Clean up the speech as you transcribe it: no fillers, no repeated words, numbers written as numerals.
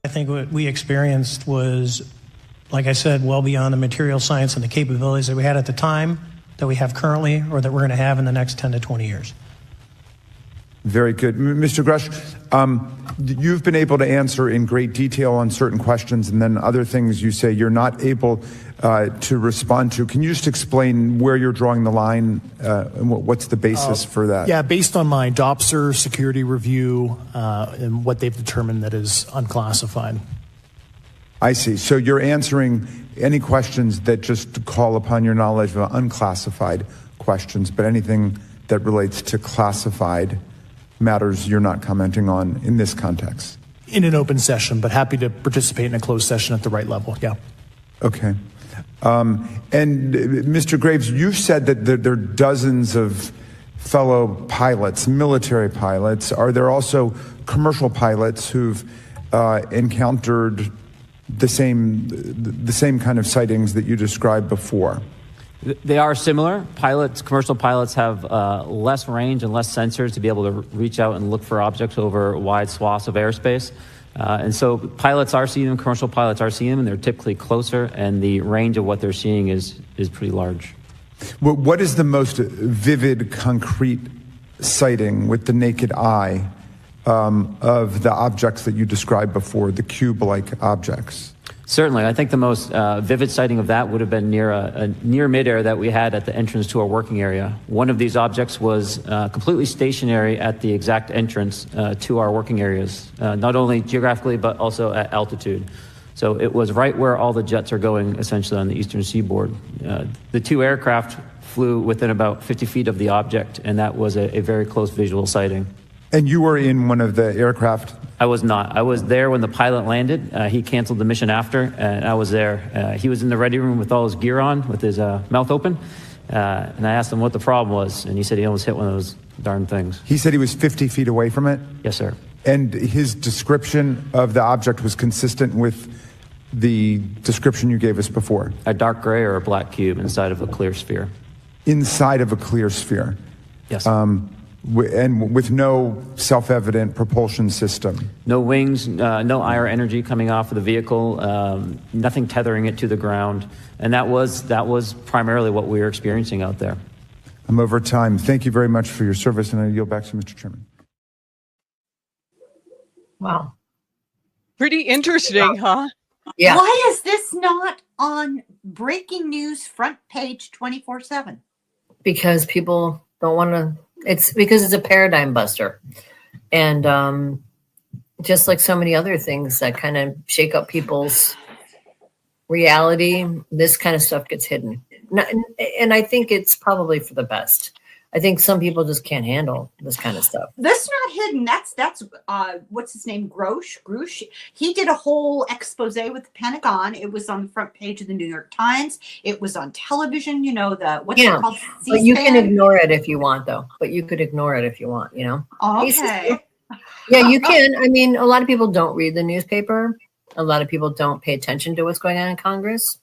I think what we experienced was, like I said, well beyond the material science and the capabilities that we had at the time, that we have currently, or that we're going to have in the next 10 to 20 years. Very good. Mr. Grush, you've been able to answer in great detail on certain questions, and then other things you say you're not able to respond to. Can you just explain where you're drawing the line and what's the basis for that? Yeah, based on my DOPSR security review and what they've determined that is unclassified. I see. So you're answering any questions that just call upon your knowledge of unclassified questions, but anything that relates to classified matters you're not commenting on in this context. In an open session, but happy to participate in a closed session at the right level, yeah. Okay. And Mr. Graves, you've said that there are dozens of fellow pilots, military pilots. Are there also commercial pilots who've encountered the same kind of sightings that you described before? They are similar. Commercial pilots have less range and less sensors to be able to reach out and look for objects over wide swaths of airspace. And so pilots are seeing them, commercial pilots are seeing them, and they're typically closer, and the range of what they're seeing is pretty large. What is the most vivid, concrete sighting with the naked eye of the objects that you described before, the cube-like objects? Certainly. I think the most vivid sighting of that would have been near a near-midair that we had at the entrance to our working area. One of these objects was completely stationary at the exact entrance to our working areas, not only geographically but also at altitude. So it was right where all the jets are going, essentially, on the Eastern Seaboard. The two aircraft flew within about 50 feet of the object, and that was a very close visual sighting. And you were in one of the aircraft? I was not. I was there when the pilot landed. He canceled the mission after, and I was there. He was in the ready room with all his gear on, with his mouth open. And I asked him what the problem was, and he said he almost hit one of those darn things. He said he was 50 feet away from it? Yes, sir. And his description of the object was consistent with the description you gave us before? A dark gray or a black cube inside of a clear sphere. Inside of a clear sphere? Yes. And with no self-evident propulsion system? No wings, no IR energy coming off of the vehicle, nothing tethering it to the ground. And that was primarily what we were experiencing out there. I'm over time. Thank you very much for your service, and I yield back to Mr. Chairman. Wow. Pretty interesting, huh? Yeah. Why is this not on breaking news front page 24/7? Because people don't want to. It's because it's a paradigm buster. And just like so many other things that kind of shake up people's reality, this kind of stuff gets hidden. And I think it's probably for the best. I think some people just can't handle this kind of stuff. That's not hidden. That's what's his name? Grush. He did a whole expose with the Pentagon. It was on the front page of the New York Times. It was on television. You know, what's it called? But you can ignore it if you want, though. But you could ignore it if you want, you know? Okay. Yeah, you can. I mean, a lot of people don't read the newspaper. A lot of people don't pay attention to what's going on in Congress.